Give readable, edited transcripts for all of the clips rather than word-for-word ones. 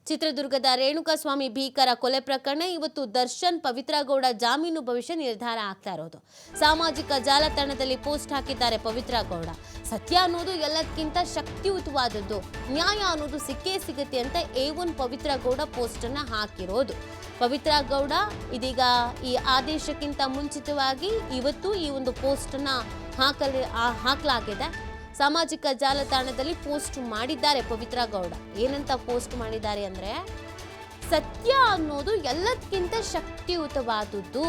ಚಿತ್ರದುರ್ಗದ ರೇಣುಕಾಸ್ವಾಮಿ ಭೀಕರ ಕೊಲೆ ಪ್ರಕರಣ ಇವತ್ತು ದರ್ಶನ್ ಪವಿತ್ರ ಗೌಡ ಜಾಮೀನು ಭವಿಷ್ಯ ನಿರ್ಧಾರ ಆಗ್ತಾ ಇರೋದು. ಸಾಮಾಜಿಕ ಜಾಲತಾಣದಲ್ಲಿ ಪೋಸ್ಟ್ ಹಾಕಿದ್ದಾರೆ ಪವಿತ್ರ ಗೌಡ. ಸತ್ಯ ಅನ್ನೋದು ಎಲ್ಲದಕ್ಕಿಂತ ಶಕ್ತಿಯುತವಾದದ್ದು, ನ್ಯಾಯ ಅನ್ನೋದು ಸಿಕ್ಕೇ ಸಿಗುತ್ತೆ ಅಂತ A1 ಪವಿತ್ರ ಗೌಡ ಪೋಸ್ಟ್ ಅನ್ನ ಹಾಕಿರೋದು. ಪವಿತ್ರ ಗೌಡ ಇದೀಗ ಈ ಆದೇಶಕ್ಕಿಂತ ಮುಂಚಿತವಾಗಿ ಇವತ್ತು ಈ ಒಂದು ಪೋಸ್ಟ್ ಅನ್ನ ಹಾಕಲಾಗಿದೆ. ಸಾಮಾಜಿಕ ಜಾಲತಾಣದಲ್ಲಿ ಪೋಸ್ಟ್ ಮಾಡಿದ್ದಾರೆ ಪವಿತ್ರ ಗೌಡ. ಏನಂತ ಪೋಸ್ಟ್ ಮಾಡಿದ್ದಾರೆ ಅಂದ್ರೆ, ಸತ್ಯ ಅನ್ನೋದು ಎಲ್ಲದಕ್ಕಿಂತ ಶಕ್ತಿಯುತವಾದದ್ದು,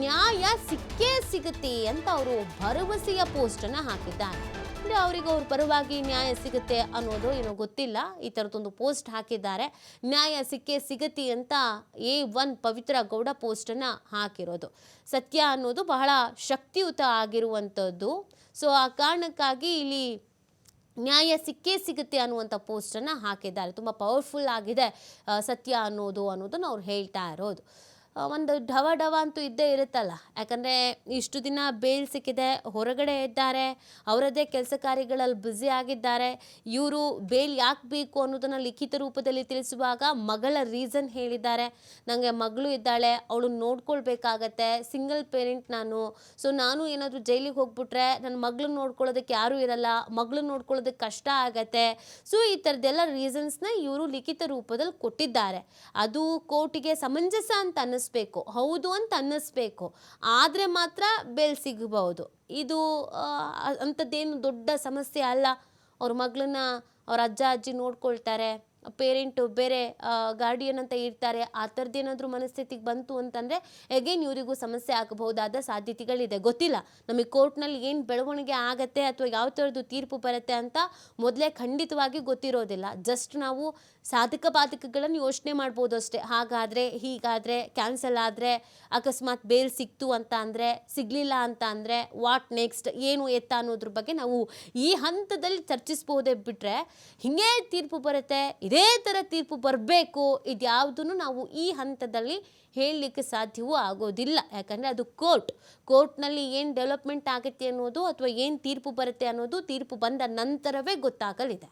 ನ್ಯಾಯ ಸಿಕ್ಕೇ ಸಿಗುತ್ತೆ ಅಂತ ಅವರು ಭರವಸೆಯ ಪೋಸ್ಟ್ ಅನ್ನ ಹಾಕಿದ್ದಾರೆ. ಅಂದ್ರೆ ಅವರಿಗೆ ಅವ್ರ ಪರವಾಗಿ ನ್ಯಾಯ ಸಿಗುತ್ತೆ ಅನ್ನೋದು ಏನೋ ಗೊತ್ತಿಲ್ಲ, ಈ ತರದೊಂದು ಪೋಸ್ಟ್ ಹಾಕಿದ್ದಾರೆ. ನ್ಯಾಯ ಸಿಕ್ಕೇ ಸಿಗತ್ತೆ ಅಂತ A1 ಪವಿತ್ರ ಗೌಡ ಪೋಸ್ಟ್ ಅನ್ನ ಹಾಕಿರೋದು. ಸತ್ಯ ಅನ್ನೋದು ಬಹಳ ಶಕ್ತಿಯುತ ಆಗಿರುವಂಥದ್ದು. ಸೊ ಆ ಕಾರಣಕ್ಕಾಗಿ ಇಲ್ಲಿ ನ್ಯಾಯ ಸಿಕ್ಕೇ ಸಿಗುತ್ತೆ ಅನ್ನುವಂಥ ಪೋಸ್ಟನ್ನು ಹಾಕಿದ್ದಾರೆ. ತುಂಬ ಪವರ್ಫುಲ್ ಆಗಿದೆ ಸತ್ಯ ಅನ್ನೋದನ್ನು ಅವ್ರು ಹೇಳ್ತಾ ಇರೋದು. ಒಂದು ಢವ ಢವ ಅಂತೂ ಇದ್ದೇ ಇರುತ್ತಲ್ಲ, ಯಾಕಂದರೆ ಇಷ್ಟು ದಿನ ಬೇಲ್ ಸಿಕ್ಕಿದೆ, ಹೊರಗಡೆ ಇದ್ದಾರೆ, ಅವರದ್ದೇ ಕೆಲಸ ಕಾರ್ಯಗಳಲ್ಲಿ ಬ್ಯುಸಿ ಆಗಿದ್ದಾರೆ. ಇವರು ಬೇಲ್ ಯಾಕೆ ಬೇಕು ಅನ್ನೋದನ್ನು ಲಿಖಿತ ರೂಪದಲ್ಲಿ ತಿಳಿಸುವಾಗ ಮಗಳ ರೀಸನ್ ಹೇಳಿದ್ದಾರೆ. ನನಗೆ ಮಗಳು ಇದ್ದಾಳೆ, ಅವಳು ನೋಡ್ಕೊಳ್ಬೇಕಾಗತ್ತೆ, ಸಿಂಗಲ್ ಪೇರೆಂಟ್ ನಾನು. ಸೊ ನಾನು ಏನಾದರೂ ಜೈಲಿಗೆ ಹೋಗ್ಬಿಟ್ರೆ ನನ್ನ ಮಗಳನ್ನ ನೋಡ್ಕೊಳ್ಳೋದಕ್ಕೆ ಯಾರೂ ಇರಲ್ಲ, ಮಗಳನ್ನ ನೋಡ್ಕೊಳ್ಳೋದಕ್ಕೆ ಕಷ್ಟ ಆಗತ್ತೆ. ಸೊ ಈ ಥರದ್ದೆಲ್ಲ ರೀಸನ್ಸ್ನ ಇವರು ಲಿಖಿತ ರೂಪದಲ್ಲಿ ಕೊಟ್ಟಿದ್ದಾರೆ. ಅದು ಕೋರ್ಟಿಗೆ ಸಮಂಜಸ ಅಂತ ಅನ್ನಿಸ್ಬೇಕು, ಹೌದು ಅಂತ ಅನ್ನಿಸ್ಬೇಕು, ಆದರೆ ಮಾತ್ರ ಬೇಲ್ ಸಿಗಬಹುದು. ಇದು ಅಂಥದ್ದೇನು ದೊಡ್ಡ ಸಮಸ್ಯೆ ಅಲ್ಲ. ಅವ್ರ ಮಗಳನ್ನ ಅವ್ರ ಅಜ್ಜ ಅಜ್ಜಿ ನೋಡ್ಕೊಳ್ತಾರೆ, ಪೇರೆಂಟು ಬೇರೆ ಗಾರ್ಡಿಯನ್ ಅಂತ ಇರ್ತಾರೆ. ಆ ಥರದ್ದೇನಾದರೂ ಮನಸ್ಥಿತಿಗೆ ಬಂತು ಅಂತಂದರೆ ಎಗೇನ್ ಇವರಿಗೂ ಸಮಸ್ಯೆ ಆಗಬಹುದಾದ ಸಾಧ್ಯತೆಗಳಿದೆ. ಗೊತ್ತಿಲ್ಲ ನಮಗೆ ಕೋರ್ಟ್ನಲ್ಲಿ ಏನು ಬೆಳವಣಿಗೆ ಆಗತ್ತೆ ಅಥವಾ ಯಾವ ಥರದ್ದು ತೀರ್ಪು ಬರುತ್ತೆ ಅಂತ ಮೊದಲೇ ಖಂಡಿತವಾಗಿ ಗೊತ್ತಿರೋದಿಲ್ಲ. ಜಸ್ಟ್ ನಾವು ಸಾಧಕ ಬಾಧಕಗಳನ್ನು ಯೋಚನೆ ಮಾಡ್ಬೋದು ಅಷ್ಟೇ. ಹಾಗಾದರೆ, ಹೀಗಾದರೆ, ಕ್ಯಾನ್ಸಲ್ ಆದರೆ, ಅಕಸ್ಮಾತ್ ಬೇಲ್ ಸಿಕ್ತು ಅಂತ ಅಂದರೆ, ಸಿಗಲಿಲ್ಲ ಅಂತ ಅಂದರೆ ವಾಟ್ ನೆಕ್ಸ್ಟ್, ಏನು ಎತ್ತ ಅನ್ನೋದ್ರ ಬಗ್ಗೆ ನಾವು ಈ ಹಂತದಲ್ಲಿ ಚರ್ಚಿಸ್ಬೋದೇ ಬಿಟ್ಟರೆ, ಹಿಂಗೇ ತೀರ್ಪು ಬರುತ್ತೆ, ಇದೇ ಥರ ತೀರ್ಪು ಬರಬೇಕು, ಇದ್ಯಾವುದನ್ನು ನಾವು ಈ ಹಂತದಲ್ಲಿ ಹೇಳಲಿಕ್ಕೆ ಸಾಧ್ಯವೂ ಆಗೋದಿಲ್ಲ. ಯಾಕಂದರೆ ಅದು ಕೋರ್ಟ್ನಲ್ಲಿ ಏನು ಡೆವಲಪ್ಮೆಂಟ್ ಆಗುತ್ತೆ ಅನ್ನೋದು ಅಥವಾ ಏನು ತೀರ್ಪು ಬರುತ್ತೆ ಅನ್ನೋದು ತೀರ್ಪು ಬಂದ ನಂತರವೇ ಗೊತ್ತಾಗಲಿದೆ.